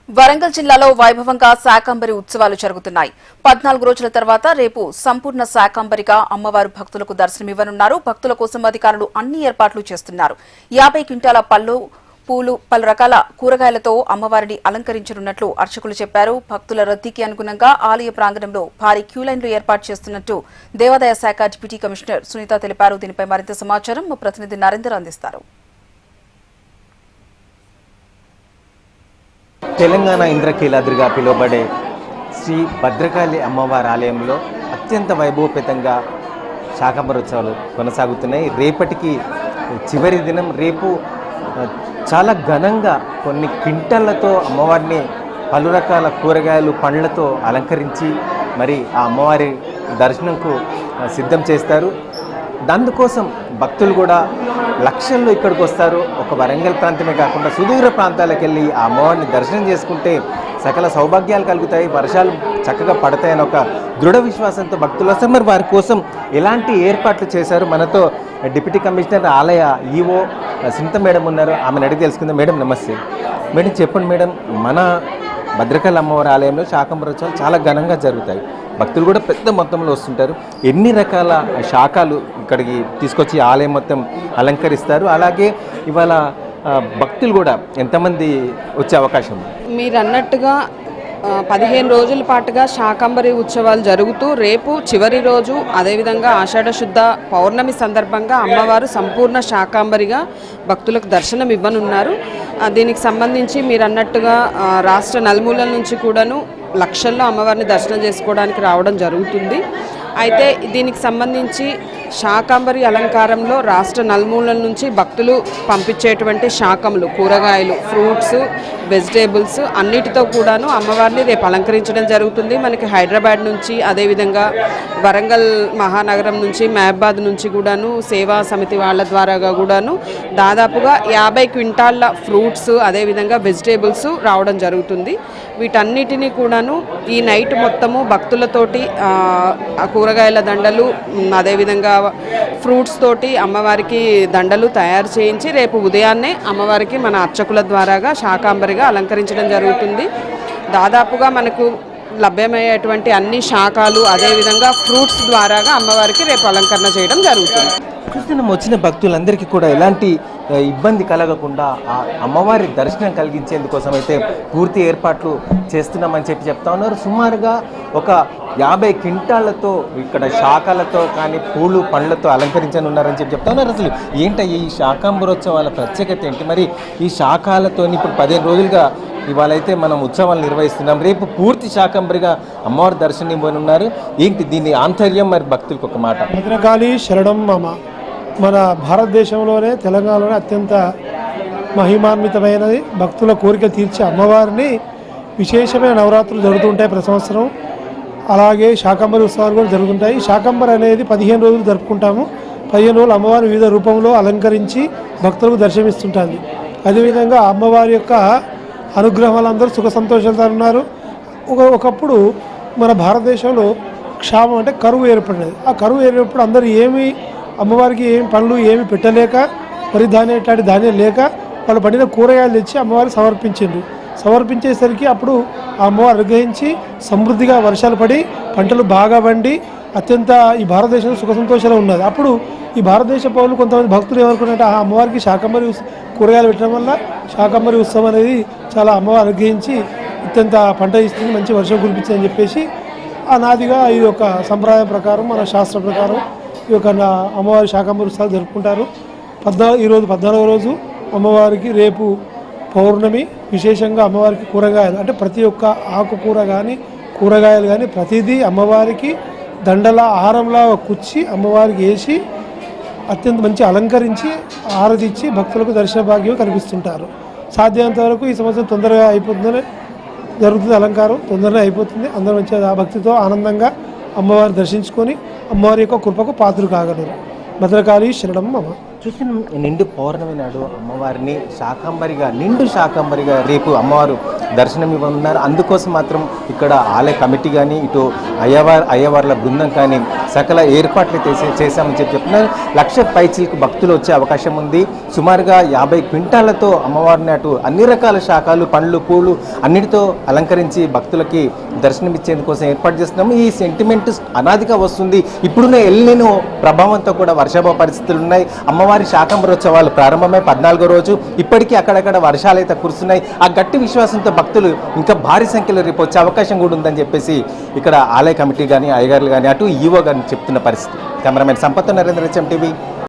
వరంగల్ జిల్లాలో వైభవంగా శాకంబరి ఉత్సవాలు జరుగుతున్నాయి. 14 రోజుల తర్వాత రేపు సంపూర్ణ శాకంబరిగా అమ్మవారు భక్తులకు దర్శనమివ్వనున్నారు. భక్తుల కోసం అధికారులు అన్ని ఏర్పాట్లు చేస్తున్నారు. 50 క్వింటాల పళ్ళు, పూలు, పలు రకాల కూరగాయలతో అమ్మవారిని అలంకరించనున్నట్లు అర్చకులు చెప్పారు. భక్తుల రద్దీకి అనుగుణంగా ఆలయ ప్రాంగణంలో భారీ క్యూలైన్లు ఏర్పాటు చేస్తున్నట్టు దేవాదాయ శాఖ డిప్యూటీ కమిషనర్ సునీత తెలిపారు. దీనిపై మరింత సమాచారం మా ప్రతినిధి నరేందర్ అందిస్తారు. తెలంగాణ ఇంద్రకీలాద్రిగా పిలువబడే శ్రీ భద్రకాళి అమ్మవారి ఆలయంలో అత్యంత వైభవపేతంగా శాకంబరోత్సవాలు కొనసాగుతున్నాయి. రేపటికి చివరి దినం. రేపు చాలా ఘనంగా కొన్ని క్వింటళ్లతో అమ్మవారిని పలు రకాల కూరగాయలు, పండ్లతో అలంకరించి మరి ఆ అమ్మవారి దర్శనంకు సిద్ధం చేస్తారు. దానికోసం భక్తులు కూడా లక్షల్లో ఇక్కడికి వస్తారు. ఒక వరంగల్ ప్రాంతమే కాకుండా సుదూర ప్రాంతాలకు వెళ్ళి ఆ అమ్మవారిని దర్శనం చేసుకుంటే సకల సౌభాగ్యాలు కలుగుతాయి, వర్షాలు చక్కగా పడతాయని ఒక దృఢ విశ్వాసంతో భక్తులు వస్తారు. మరి వారి కోసం ఎలాంటి ఏర్పాట్లు చేశారు? మనతో డిప్యూటీ కమిషనర్ ఆలయ ఈఓ సునీత మేడం ఉన్నారు. ఆమెను అడిగి తెలుసుకుందాం. మేడం నమస్తే. మేడం చెప్పండి మేడం, మన భద్రకాళి అమ్మవారి ఆలయంలో శాకంబరోత్సవాలు చాలా ఘనంగా జరుగుతాయి. భక్తులు కూడా పెద్ద మొత్తంలో వస్తుంటారు. ఎన్ని రకాల శాఖలు ఇక్కడికి తీసుకొచ్చి ఆలయం మొత్తం అలంకరిస్తారు? అలాగే ఇవాళ భక్తులు కూడా ఎంతమంది వచ్చే అవకాశం ఉంది? మీరు అన్నట్టుగా 15 రోజుల పాటుగా శాకంబరి ఉత్సవాలు జరుగుతూ రేపు చివరి రోజు అదేవిధంగా ఆషాఢ శుద్ధ పౌర్ణమి సందర్భంగా అమ్మవారు సంపూర్ణ శాకంబరిగా భక్తులకు దర్శనం ఇవ్వనున్నారు. దీనికి సంబంధించి మీరు అన్నట్టుగా రాష్ట్ర నలుమూలల నుంచి కూడాను లక్షల్లో అమ్మవారిని దర్శనం చేసుకోవడానికి రావడం జరుగుతుంది. అయితే దీనికి సంబంధించి శాకంబరి అలంకారంలో రాష్ట్ర నలుమూలల నుంచి భక్తులు పంపించేటువంటి శాకములు, కూరగాయలు, ఫ్రూట్స్, వెజిటేబుల్స్ అన్నిటితో కూడాను అమ్మవారిని రేపు అలంకరించడం జరుగుతుంది. మనకి హైదరాబాద్ నుంచి అదేవిధంగా వరంగల్ మహానగరం నుంచి, మహబాద్ నుంచి కూడాను సేవా సమితి వాళ్ళ ద్వారాగా కూడాను దాదాపుగా 50 క్వింటాళ్ళ ఫ్రూట్స్ అదేవిధంగా వెజిటేబుల్స్ రావడం జరుగుతుంది. వీటన్నిటినీ కూడాను ఈ నైట్ మొత్తము భక్తులతోటి కూరగాయల దండలు అదేవిధంగా ఫ్రూట్స్ తోటి అమ్మవారికి దండలు తయారు చేయించి రేపు ఉదయాన్నే అమ్మవారికి మన అర్చకుల ద్వారాగా శాకంబరిగా అలంకరించడం జరుగుతుంది. దాదాపుగా మనకు లభ్యమయ్యేటువంటి అన్ని శాఖలు అదేవిధంగా ఫ్రూట్స్ ద్వారాగా అమ్మవారికి రేపు అలంకరణ చేయడం జరుగుతుంది. కృష్ణం వచ్చిన భక్తులందరికీ కూడా ఎలాంటి ఇబ్బంది కలగకుండా ఆ అమ్మవారి దర్శనం కలిగించేందుకోసం అయితే పూర్తి ఏర్పాట్లు చేస్తున్నామని చెప్తా ఉన్నారు. సుమారుగా ఒక 50 క్వింటాళ్లతో ఇక్కడ శాఖలతో కానీ పూలు పండ్లతో అలంకరించనున్నారని చెప్తా ఉన్నారు. అసలు ఏంటయ్యి ఈ శాకంబరోత్సవాల ప్రత్యేకత ఏంటి? మరి ఈ శాఖలతో ఇప్పుడు 15 రోజులుగా ఇవాళైతే మనం ఉత్సవాలు నిర్వహిస్తున్నాం. రేపు పూర్తి శాకంబరిగా అమ్మవారి దర్శనం ఇవ్వనున్నారు. ఏంటి దీని ఆంతర్యం? మరి భక్తులకు ఒక మాట. భద్రకాళి శరణం మమ. మన భారతదేశంలోనే తెలంగాణలోనే అత్యంత మహిమాన్వితమైనది. భక్తుల కోరిక తీర్చే అమ్మవారిని విశేషమైన నవరాత్రులు జరుగుతుంటాయి ప్రతి సంవత్సరం. అలాగే శాకంబరి ఉత్సవాలు కూడా జరుగుతుంటాయి. శాకంబరి అనేది 15 రోజులు జరుపుకుంటాము. 15 రోజులు అమ్మవారి వివిధ రూపంలో అలంకరించి భక్తులకు దర్శనమిస్తుంటుంది. అదేవిధంగా అమ్మవారి యొక్క అనుగ్రహం వాళ్ళందరూ సుఖ సంతోషాలతో ఉన్నారు. ఒకప్పుడు మన భారతదేశంలో క్షామం అంటే కరువు ఏర్పడినది. ఆ కరువు ఏర్పడినప్పుడు అందరూ అమ్మవారికి ఏమి పనులు ఏమి పెట్టలేక, వరి ధాన్యం ఇట్లాంటి ధాన్యం లేక వాళ్ళు పండిన కూరగాయలు తెచ్చి అమ్మవారికి సమర్పించేసరికి అప్పుడు ఆ అమ్మవారు అనుగ్రహించి సమృద్ధిగా వర్షాలు పడి పంటలు బాగా పండి అత్యంత ఈ భారతదేశంలో సుఖ సంతోషాలు ఉన్నది. అప్పుడు ఈ భారతదేశ పౌరులు కొంతమంది భక్తులు ఏమనుకున్నారంటే ఆ అమ్మవారికి శాకంబరి కూరగాయలు పెట్టడం వల్ల శాకంబరి ఉత్సవం అనేది చాలా అమ్మవారు అనుగ్రహించి అత్యంత పంట ఇస్తుంది, మంచి వర్షం కురిపించిందని చెప్పేసి నాదిగా ఈ యొక్క సంప్రదాయం ప్రకారం మన శాస్త్ర ప్రకారం ఈ యొక్క అమ్మవారి శాకంబరి ఉత్సవాలు జరుపుకుంటారు. ఈరోజు 14వ రోజు అమ్మవారికి, రేపు పౌర్ణమి. విశేషంగా అమ్మవారికి కూరగాయలు అంటే ప్రతి ఒక్క ఆకుకూర కానీ కూరగాయలు కానీ ప్రతిదీ అమ్మవారికి దండల ఆహారంలా కుచ్చి అమ్మవారికి వేసి అత్యంత మంచి అలంకరించి ఆరతిచ్చి భక్తులకు దర్శన భాగ్యం కల్పిస్తుంటారు. సాధ్యమైనంత వరకు ఈ సంవత్సరం తొందరగా అయిపోతుందని జరుగుతుంది. అలంకారం తొందరగా అయిపోతుంది. అందరూ మంచిగా భక్తితో ఆనందంగా అమ్మవారిని దర్శించుకొని అమ్మవారి యొక్క కృపకు పాత్రలు కాగలరు. భద్రకాళి శరణం మమ. చూసిన నిండు పౌర్ణమి నాడు అమ్మవారిని నిండు శాకంబరిగా రేపు అమ్మవారు దర్శనం ఇవ్వనున్నారు. అందుకోసం మాత్రం ఇక్కడ ఆలయ కమిటీ కానీ ఇటు అయ్యవార్ల బృందం కానీ సకల ఏర్పాట్లు చేశామని చెప్తున్నారు. 1,00,000 పైచిలకు భక్తులు వచ్చే అవకాశం ఉంది. సుమారుగా 50 క్వింటాలతో అమ్మవారిని అటు అన్ని రకాల శాఖలు, పండ్లు, పూలు అన్నిటితో అలంకరించి భక్తులకి దర్శనమిచ్చేందుకోసం ఏర్పాటు చేస్తున్నాము. ఈ సెంటిమెంట్ అనాదిగా వస్తుంది. ఇప్పుడున్న ఎల్నినో ప్రభావంతో కూడా వర్షాభావ పరిస్థితులు ఉన్నాయి. అమ్మవారి శాకంబరోత్సవాలు ప్రారంభమై 14వ రోజు ఇప్పటికీ అక్కడక్కడ వర్షాలు అయితే కురుస్తున్నాయి. ఆ గట్టి విశ్వాసంతో భక్తులు ఇంకా భారీ సంఖ్యలో రేపు వచ్చే అవకాశం కూడా ఉందని చెప్పేసి ఇక్కడ ఆలయ కమిటీ కానీ అయ్యగారులు కానీ అటు ఈవో కానీ చెప్తున్న పరిస్థితి. Cameraman Sampath, Narendra, HM TV.